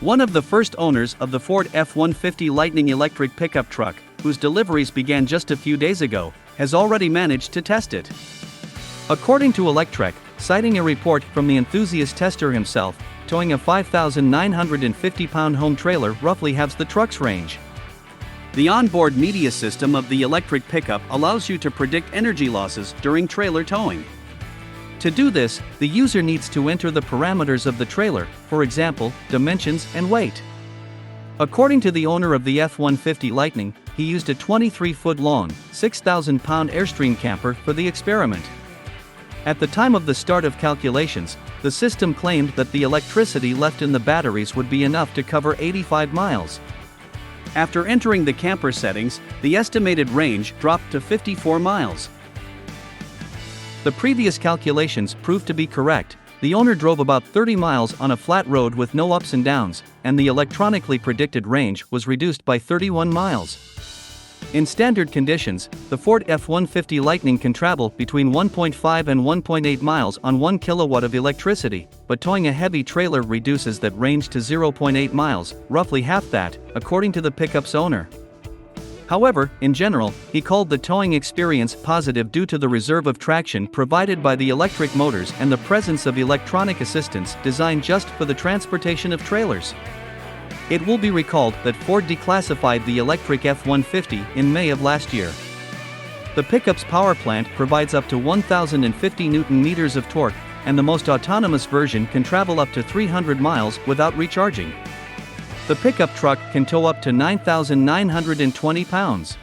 One of the first owners of the Ford F-150 Lightning electric pickup truck, whose deliveries began just a few days ago, has already managed to test it. According to Electrek, citing a report from the enthusiast tester himself, towing a 5,950-pound home trailer roughly halves the truck's range. The onboard media system of the electric pickup allows you to predict energy losses during trailer towing. To do this, the user needs to enter the parameters of the trailer, for example, dimensions and weight. According to the owner of the F-150 Lightning, he used a 23-foot-long, 6,000-pound Airstream camper for the experiment. At the time of the start of calculations, the system claimed that the electricity left in the batteries would be enough to cover 85 miles. After entering the camper settings, the estimated range dropped to 54 miles. The previous calculations proved to be correct. The owner drove about 30 miles on a flat road with no ups and downs, and the electronically predicted range was reduced by 31 miles. In standard conditions, the Ford F-150 Lightning can travel between 1.5 and 1.8 miles on 1 kilowatt of electricity, but towing a heavy trailer reduces that range to 0.8 miles, roughly half that, according to the pickup's owner. However, in general, he called the towing experience positive due to the reserve of traction provided by the electric motors and the presence of electronic assistance designed just for the transportation of trailers. It will be recalled that Ford declassified the electric F-150 in May of last year. The pickup's power plant provides up to 1,050 Newton-meters of torque, and the most autonomous version can travel up to 300 miles without recharging. The pickup truck can tow up to 9,920 pounds.